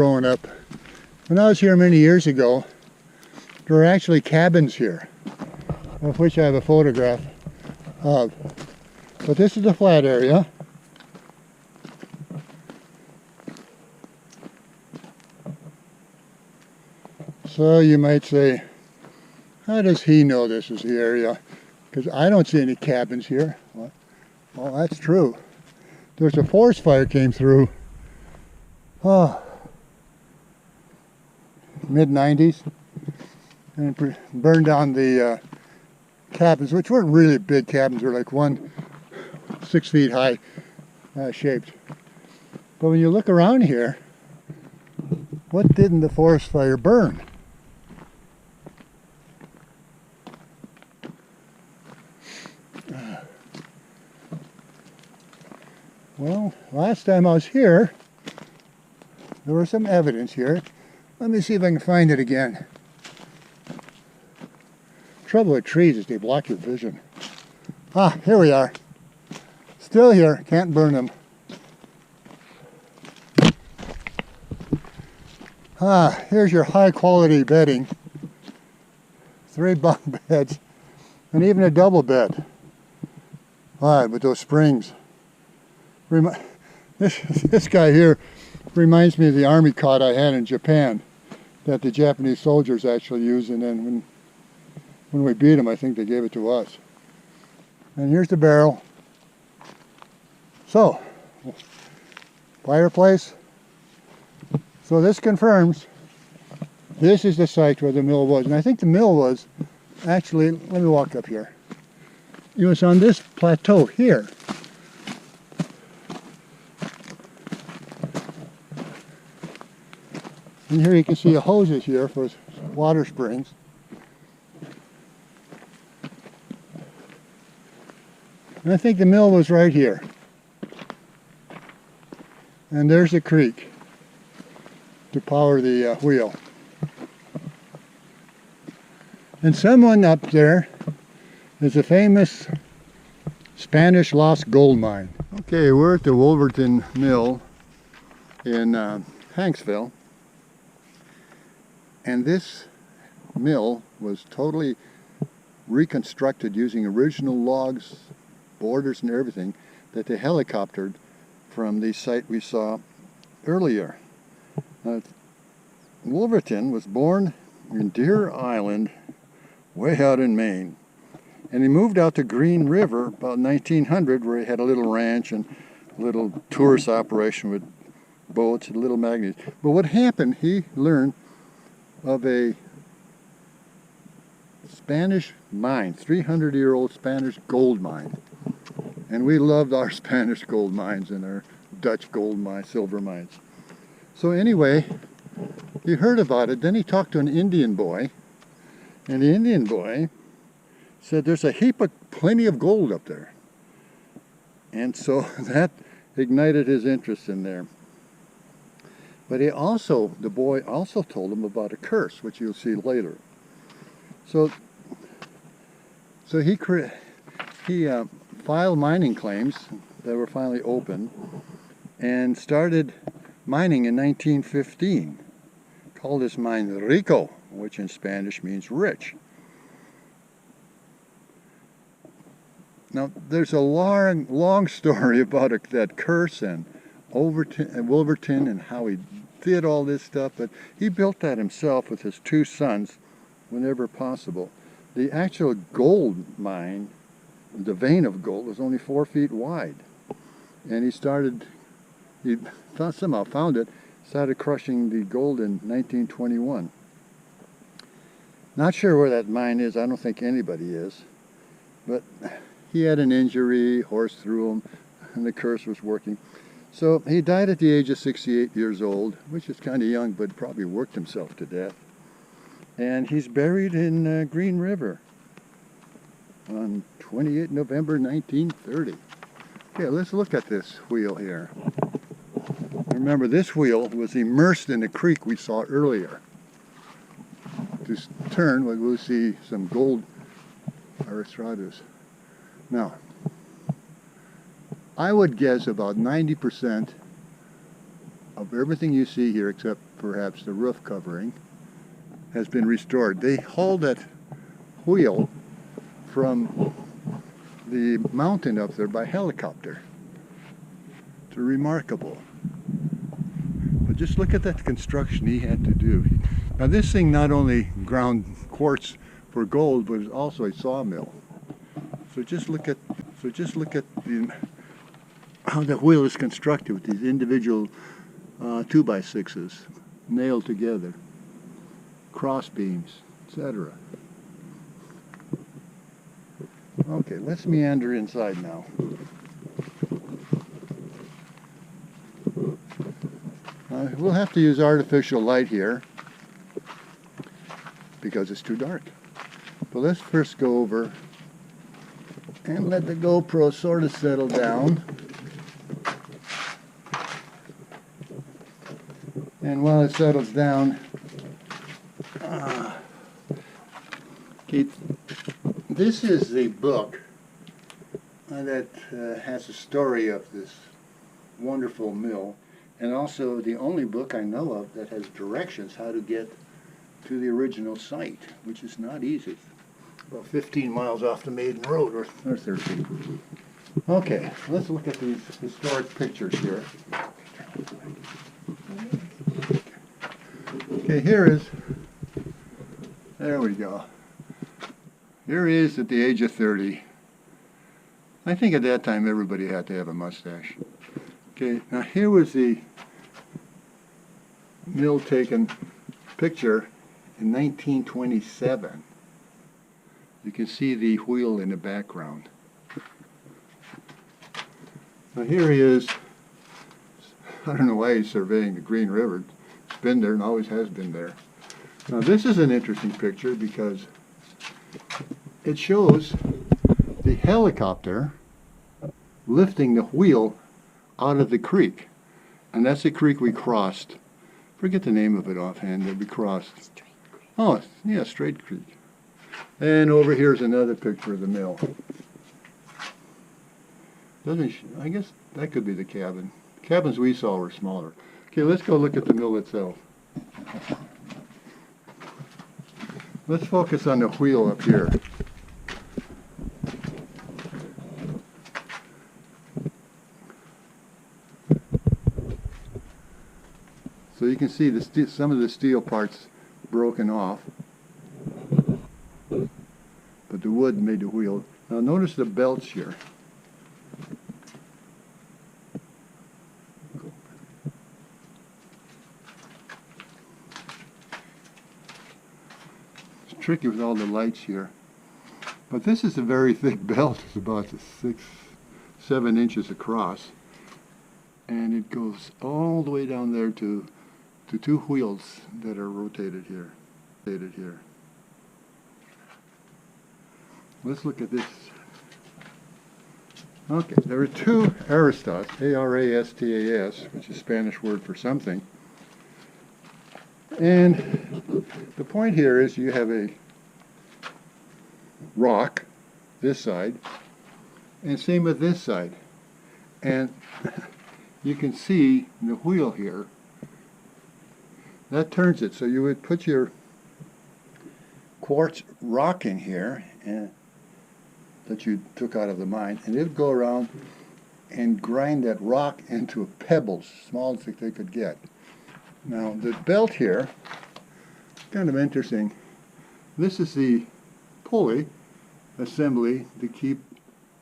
Growing up, when I was here many years ago, there were actually cabins here, of which I have a photograph of. But this is the flat area. So you might say, how does he know this is the area? Because I don't see any cabins here. Well, that's true. There's a forest fire came through. Mid-90s, and burned down the cabins, which weren't really big cabins. They're like 6 feet high shaped. But when you look around here, what didn't the forest fire burn? Well, last time I was here, there was some evidence here. Let me see if I can find it again. Trouble with trees is they block your vision. Here we are. Still here, can't burn them. Here's your high quality bedding. 3 bunk beds, and even a double bed. With those springs. This guy here reminds me of the army cot I had in Japan that the Japanese soldiers actually used, and then when we beat them, I think they gave it to us. And here's the barrel. So, fireplace. So this confirms this is the site where the mill was. And I think the mill was actually, let me walk up here. It was on this plateau here. And here you can see the hoses here for water springs. And I think the mill was right here. And there's the creek to power the wheel. And someone up there is a famous Spanish lost gold mine. Okay, we're at the Wolverton mill in Hanksville. And this mill was totally reconstructed using original logs, borders and everything that they helicoptered from the site we saw earlier. Wolverton was born in Deer Island, way out in Maine. And he moved out to Green River about 1900, where he had a little ranch and a little tourist operation with boats and little magazines. But what happened, he learned of a Spanish mine, 300-year-old Spanish gold mine. And we loved our Spanish gold mines and our Dutch gold mines, silver mines. So anyway, he heard about it. Then he talked to an Indian boy, and the Indian boy said there's a heap of plenty of gold up there. And so that ignited his interest in there. But the boy also told him about a curse, which you'll see later. So he filed mining claims that were finally open and started mining in 1915. Called this mine Rico, which in Spanish means rich. Now, there's a long story about that curse and Wolverton and how he did all this stuff, but he built that himself with his 2 sons whenever possible. The actual gold mine, the vein of gold, was only 4 feet wide. And he somehow found it, started crushing the gold in 1921. Not sure where that mine is, I don't think anybody is, but he had an injury, horse threw him, and the curse was working. So he died at the age of 68 years old, which is kind of young, but probably worked himself to death. And he's buried in Green River on 28 November 1930. Okay, let's look at this wheel here. Remember, this wheel was immersed in the creek we saw earlier. Just turn, we'll see some gold arrastrados. Now, I would guess about 90% of everything you see here, except perhaps the roof covering, has been restored. They hauled that wheel from the mountain up there by helicopter. It's remarkable. But just look at that construction he had to do. Now this thing not only ground quartz for gold, but it's also a sawmill. So just look at how the wheel is constructed with these individual 2x6s nailed together, cross beams, etc. Okay, let's meander inside now. We'll have to use artificial light here because it's too dark. But let's first go over and let the GoPro sort of settle down. And while it settles down, this is the book that has a story of this wonderful mill, and also the only book I know of that has directions how to get to the original site, which is not easy. About 15 miles off the maiden road, or 13. Okay, let's look at these historic pictures here. Okay, there we go. Here he is at the age of 30. I think at that time everybody had to have a mustache. Okay, now here was the mill taken picture in 1927. You can see the wheel in the background. Now here he is. I don't know why he's surveying the Green River. It's been there and always has been there. Now this is an interesting picture because it shows the helicopter lifting the wheel out of the creek. And that's the creek we crossed. Forget the name of it offhand that we crossed. Oh, yeah, Straight Creek. And over here's another picture of the mill. I guess that could be the cabin. Cabins we saw were smaller. Okay, let's go look at the mill itself. Let's focus on the wheel up here. So you can see some of the steel parts broken off, but the wood made the wheel. Now notice the belts here. It's tricky with all the lights here, but this is a very thick belt. It's about 6-7 inches across, and it goes all the way down there to two wheels that are rotated here. Let's look at this. Okay, there are two arastas, A-R-A-S-T-A-S, which is a Spanish word for something. And the point here is you have a rock, this side, and same with this side. And you can see the wheel here. That turns it, so you would put your quartz rock in here that you took out of the mine, and it would go around and grind that rock into pebbles, small as they could get. Now the belt here, kind of interesting. This is the pulley assembly to keep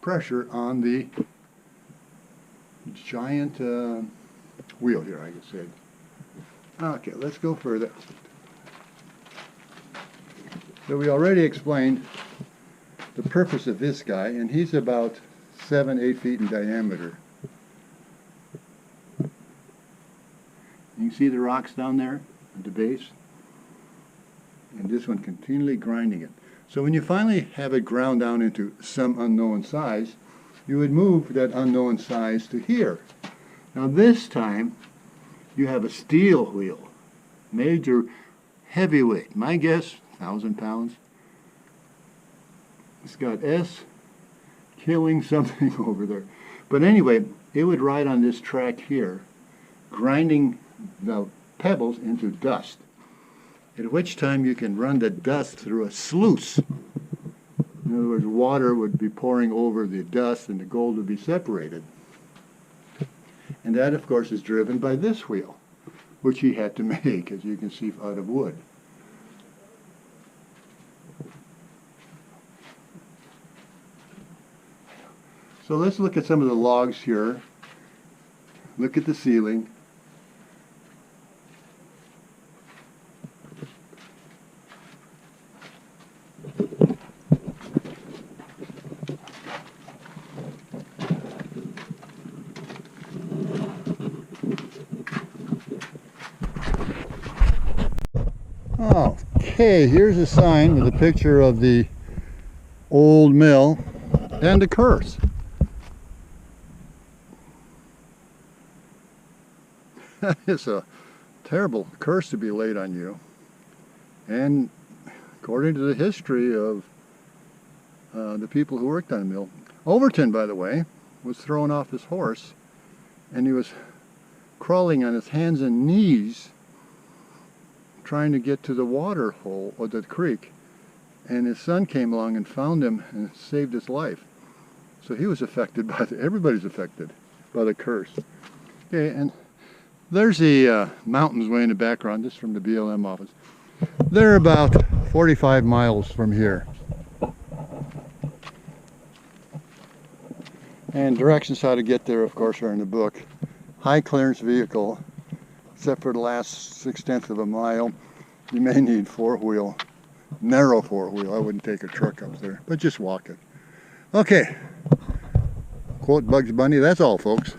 pressure on the giant wheel here, I guess. Okay, let's go further. So we already explained the purpose of this guy, and he's about 7-8 feet in diameter. You can see the rocks down there at the base, and this one continually grinding it. So when you finally have it ground down into some unknown size, you would move that unknown size to here. Now this time, you have a steel wheel, major heavyweight. My guess, 1,000 pounds. It's got S killing something over there. But anyway, it would ride on this track here, grinding the pebbles into dust, at which time you can run the dust through a sluice. In other words, water would be pouring over the dust and the gold would be separated. And that, of course, is driven by this wheel, which he had to make, as you can see, out of wood. So let's look at some of the logs here. Look at the ceiling. Okay, here's a sign with a picture of the old mill and a curse. It's a terrible curse to be laid on you. And according to the history of the people who worked on the mill, Wolverton, by the way, was thrown off his horse and he was crawling on his hands and knees trying to get to the water hole or the creek, and his son came along and found him and saved his life. So he was affected by everybody's affected by the curse. Okay, and there's the mountains way in the background. This is from the BLM office. They're about 45 miles from here. And directions how to get there, of course, are in the book. High clearance vehicle, except for the last 6/10 of a mile. You may need four-wheel, narrow four-wheel. I wouldn't take a truck up there, but just walk it. Okay. Quote Bugs Bunny, that's all, folks.